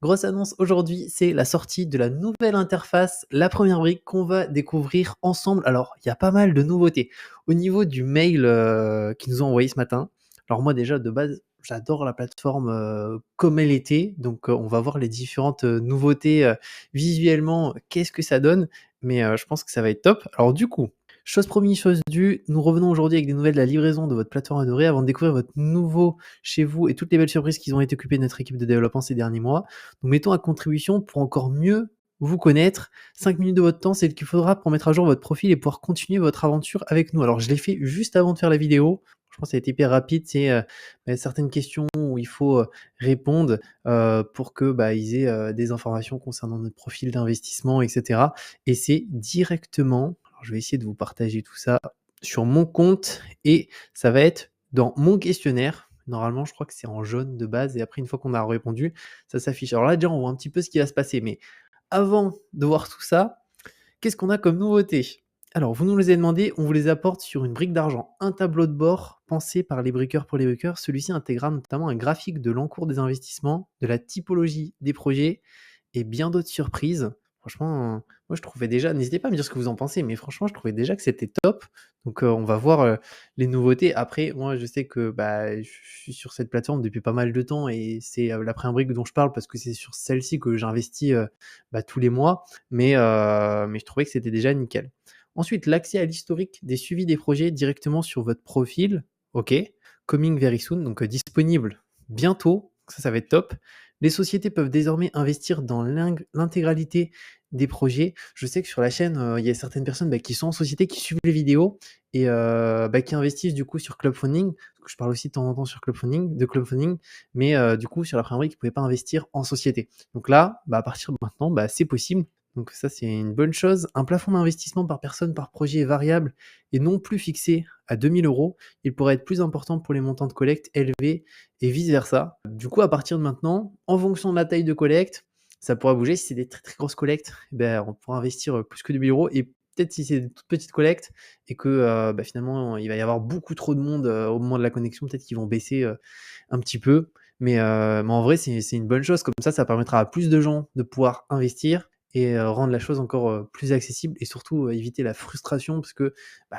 Grosse annonce aujourd'hui, c'est la sortie de la nouvelle interface, la première brique qu'on va découvrir ensemble. Alors, il y a pas mal de nouveautés. Au niveau du mail qu'ils nous ont envoyé ce matin, alors moi déjà de base, j'adore la plateforme comme elle était, donc on va voir les différentes nouveautés visuellement, qu'est-ce que ça donne, mais je pense que ça va être top. Alors du coup, chose promise, chose due, nous revenons aujourd'hui avec des nouvelles de la livraison de votre plateforme adorée avant de découvrir votre nouveau chez vous et toutes les belles surprises qui ont été occupées de notre équipe de développement ces derniers mois. Nous mettons à contribution pour encore mieux vous connaître. 5 minutes de votre temps, c'est ce qu'il faudra pour mettre à jour votre profil et pouvoir continuer votre aventure avec nous. Alors, je l'ai fait juste avant de faire la vidéo. Je pense que ça a été hyper rapide. C'est certaines questions où il faut répondre pour que ils aient des informations concernant notre profil d'investissement, etc. Et c'est directement, alors je vais essayer de vous partager tout ça sur mon compte et ça va être dans mon questionnaire. Normalement, je crois que c'est en jaune de base et après, une fois qu'on a répondu, ça s'affiche. Alors là, déjà, on voit un petit peu ce qui va se passer. Mais avant de voir tout ça, qu'est-ce qu'on a comme nouveauté? Alors, vous nous les avez demandé, on vous les apporte sur une brique d'argent. Un tableau de bord pensé par les briqueurs pour les briqueurs. Celui-ci intégrera notamment un graphique de l'encours des investissements, de la typologie des projets et bien d'autres surprises. Franchement, moi je trouvais déjà, n'hésitez pas à me dire ce que vous en pensez, mais franchement, je trouvais déjà que c'était top. Donc, on va voir les nouveautés. Après, moi, je sais que je suis sur cette plateforme depuis pas mal de temps et c'est la première brique dont je parle parce que c'est sur celle-ci que j'investis tous les mois. Mais je trouvais que c'était déjà nickel. Ensuite, l'accès à l'historique des suivis des projets directement sur votre profil. OK. Coming very soon, donc disponible bientôt. Ça va être top. Les sociétés peuvent désormais investir dans l'intégralité des projets. Je sais que sur la chaîne, il y a certaines personnes qui sont en société, qui suivent les vidéos et qui investissent du coup sur Clubfunding. Je parle aussi de temps en temps sur Clubfunding, mais du coup sur la première brique, ils ne pouvaient pas investir en société. Donc là, à partir de maintenant, c'est possible. Donc ça, c'est une bonne chose. Un plafond d'investissement par personne par projet est variable et non plus fixé à 2 000 €. Il pourrait être plus important pour les montants de collecte élevés et vice-versa. Du coup, à partir de maintenant, en fonction de la taille de collecte, ça pourra bouger. Si c'est des très très grosses collectes, on pourra investir plus que 2 000 € et peut-être si c'est des toutes petites collectes et que finalement il va y avoir beaucoup trop de monde au moment de la connexion, peut-être qu'ils vont baisser un petit peu. Mais en vrai, c'est une bonne chose. Comme ça permettra à plus de gens de pouvoir investir et rendre la chose encore plus accessible et surtout éviter la frustration parce que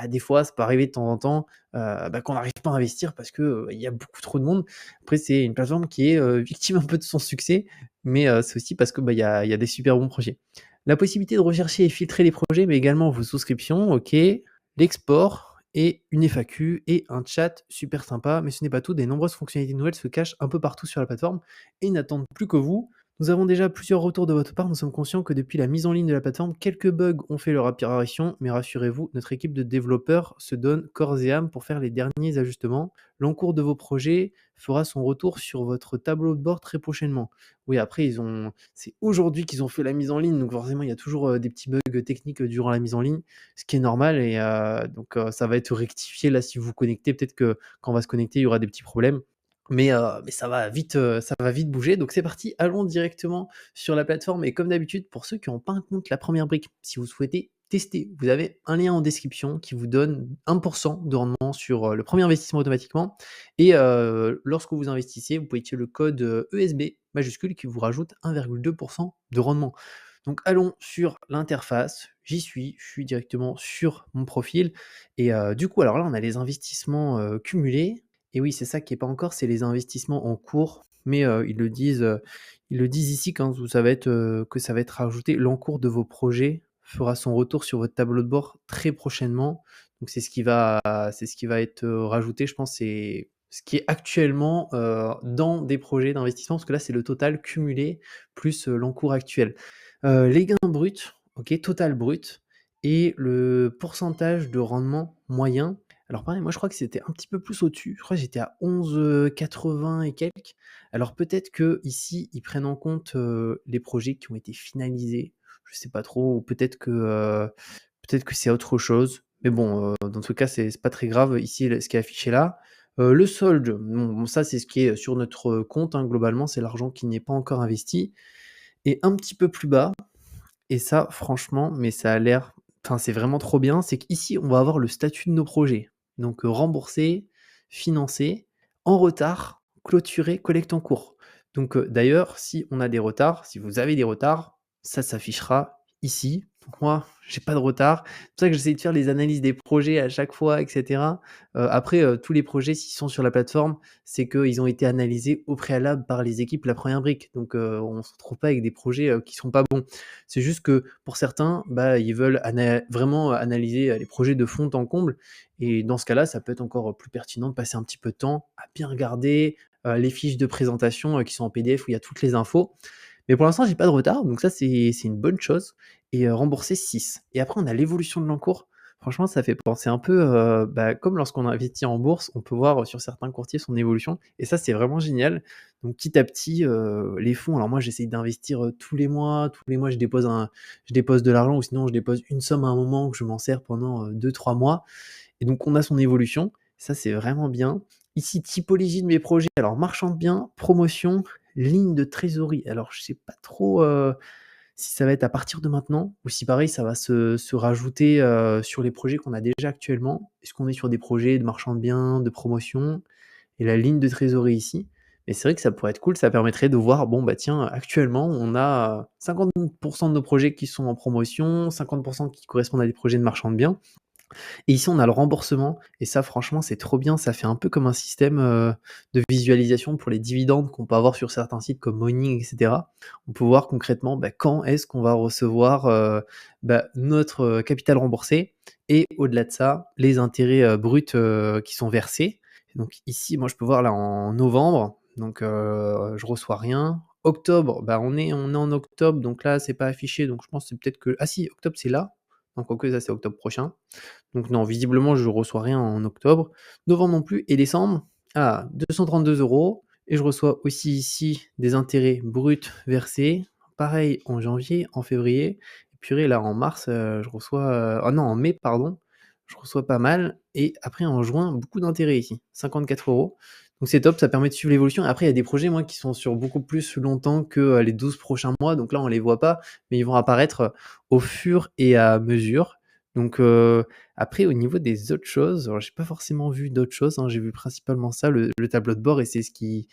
des fois, ça peut arriver de temps en temps qu'on n'arrive pas à investir parce que il y a beaucoup trop de monde. Après, c'est une plateforme qui est victime un peu de son succès, mais c'est aussi parce que il y a des super bons projets. La possibilité de rechercher et filtrer les projets, mais également vos souscriptions, OK, l'export et une FAQ et un chat super sympa. Mais ce n'est pas tout, des nombreuses fonctionnalités nouvelles se cachent un peu partout sur la plateforme et n'attendent plus que vous. Nous avons déjà plusieurs retours de votre part. Nous sommes conscients que depuis la mise en ligne de la plateforme, quelques bugs ont fait leur apparition, mais rassurez-vous, notre équipe de développeurs se donne corps et âme pour faire les derniers ajustements. L'encours de vos projets fera son retour sur votre tableau de bord très prochainement. Oui, après, c'est aujourd'hui qu'ils ont fait la mise en ligne, donc forcément, il y a toujours des petits bugs techniques durant la mise en ligne, ce qui est normal, et donc ça va être rectifié là si vous vous connectez. Peut-être que quand on va se connecter, il y aura des petits problèmes. Mais ça va vite bouger. Donc c'est parti, allons directement sur la plateforme. Et comme d'habitude, pour ceux qui n'ont pas un compte La Première Brique, si vous souhaitez tester, vous avez un lien en description qui vous donne 1% de rendement sur le premier investissement automatiquement. Et lorsque vous investissez, vous pouvez utiliser le code ESB majuscule qui vous rajoute 1,2% de rendement. Donc allons sur l'interface. J'y suis, je suis directement sur mon profil. Et du coup, alors là, on a les investissements cumulés. Et oui, c'est ça qui est pas encore, c'est les investissements en cours, mais ils le disent ici quand ça va être, que ça va être rajouté. L'encours de vos projets fera son retour sur votre tableau de bord très prochainement. Donc c'est ce qui va être, rajouté, je pense, c'est ce qui est actuellement, dans des projets d'investissement, parce que là, c'est le total cumulé plus, l'encours actuel. Les gains bruts, OK, total brut et le pourcentage de rendement moyen. Alors pareil, moi je crois que c'était un petit peu plus au-dessus. Je crois que j'étais à 11,80 et quelques. Alors peut-être que ici ils prennent en compte les projets qui ont été finalisés. Je sais pas trop, ou peut-être que c'est autre chose. Mais bon, dans tout cas, c'est pas très grave. Ici, ce qui est affiché là. Le solde, bon, ça c'est ce qui est sur notre compte, hein, globalement, c'est l'argent qui n'est pas encore investi. Et un petit peu plus bas, et ça, franchement, mais ça a l'air, enfin, c'est vraiment trop bien, c'est qu'ici, on va avoir le statut de nos projets. Donc, remboursé, financé, en retard, clôturé, collecte en cours. Donc, d'ailleurs, si on a des retards, si vous avez des retards, ça s'affichera ici. Donc moi, j'ai pas de retard. C'est pour ça que j'essaie de faire les analyses des projets à chaque fois et cetera. Après, tous les projets s'ils sont sur la plateforme, c'est qu'ils ont été analysés au préalable par les équipes La Première Brique. Donc, on se retrouve pas avec des projets, qui sont pas bons. C'est juste que pour certains, bah, ils veulent vraiment analyser, les projets de fond en comble et dans ce cas-là, ça peut être encore, plus pertinent de passer un petit peu de temps à bien regarder, les fiches de présentation, qui sont en PDF où il y a toutes les infos. Mais pour l'instant, j'ai pas de retard, donc ça, c'est une bonne chose et remboursé 6. Et après, on a l'évolution de l'encours. Franchement, ça fait penser un peu, bah, comme lorsqu'on investit en bourse, on peut voir, sur certains courtiers son évolution et ça, c'est vraiment génial. Donc petit à petit, les fonds alors moi, j'essaye d'investir, tous les mois. Tous les mois, je dépose de l'argent ou sinon je dépose une somme à un moment que je m'en sers pendant, 2-3 mois et donc on a son évolution. Ça, c'est vraiment bien. Ici, typologie de mes projets. Alors, marchand de biens, promotion, ligne de trésorerie. Alors, je sais pas trop si ça va être à partir de maintenant ou si pareil, ça va se rajouter sur les projets qu'on a déjà actuellement. Est-ce qu'on est sur des projets de marchand de biens, de promotion et la ligne de trésorerie ici. Mais c'est vrai que ça pourrait être cool, ça permettrait de voir, bon, bah tiens, actuellement, on a 50% de nos projets qui sont en promotion, 50% qui correspondent à des projets de marchand de biens. Et ici, on a le remboursement et ça franchement, c'est trop bien. Ça fait un peu comme un système, de visualisation pour les dividendes qu'on peut avoir sur certains sites comme Morning et cetera. On peut voir concrètement, bah, quand est-ce qu'on va recevoir, bah, notre, capital remboursé et au-delà de ça, les intérêts, bruts, qui sont versés. Donc ici, moi, je peux voir là en novembre, donc je reçois rien. Octobre, bah, on est en octobre, donc là, c'est pas affiché, donc je pense que c'est peut-être que ah si, octobre, c'est là, donc quoique ça, c'est octobre prochain. Donc non, visiblement, je reçois rien en octobre. Novembre non plus et décembre, ah, 232 € et je reçois aussi ici des intérêts bruts versés. Pareil en janvier, en février et purée là en mars, je reçois, ah non en mai pardon, je reçois pas mal et après en juin, beaucoup d'intérêts ici, 54 €. Donc c'est top, ça permet de suivre l'évolution. Après il y a des projets moi qui sont sur beaucoup plus longtemps que, les 12 prochains mois, donc là on les voit pas, mais ils vont apparaître, au fur et à mesure. Donc après au niveau des autres choses, alors j'ai pas forcément vu d'autres choses, hein, j'ai vu principalement ça, le tableau de bord et c'est ce qui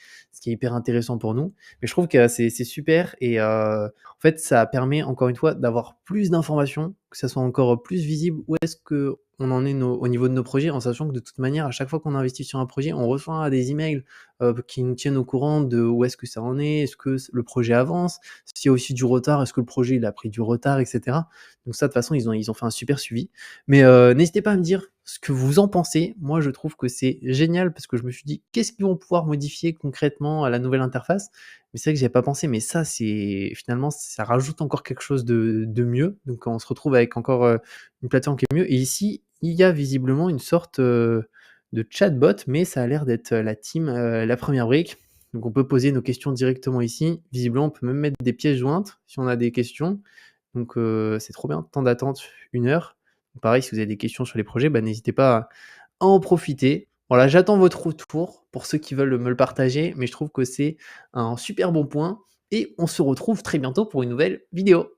est hyper intéressant pour nous. Mais je trouve que c'est super et en fait, ça permet encore une fois d'avoir plus d'informations, que ça soit encore plus visible où est-ce qu'on en est au niveau de nos projets, en sachant que de toute manière, à chaque fois qu'on investit sur un projet, on reçoit des emails, qui nous tiennent au courant de où est-ce que ça en est que le projet avance? S'il y a aussi du retard, est-ce que le projet il a pris du retard et cetera? Donc ça, de toute façon, ils ont fait un super suivi. Mais n'hésitez pas à me dire ce que vous en pensez. Moi, je trouve que c'est génial parce que je me suis dit: «Qu'est-ce qu'ils vont pouvoir modifier concrètement à la nouvelle interface?» Mais c'est vrai que j'y pas pensé, mais ça, c'est finalement, ça rajoute encore quelque chose de mieux. Donc on se retrouve avec encore, une plateforme qui est mieux et ici, il y a visiblement une sorte, de chatbot, mais ça a l'air d'être, la team, La Première Brique. Donc on peut poser nos questions directement ici. Visiblement, on peut même mettre des pièces jointes si on a des questions. Donc c'est trop bien. Temps d'attente, 1 heure. Pareil, si vous avez des questions sur les projets, bah, n'hésitez pas à en profiter. Voilà, j'attends votre retour pour ceux qui veulent me le partager, mais je trouve que c'est un super bon point et on se retrouve très bientôt pour une nouvelle vidéo.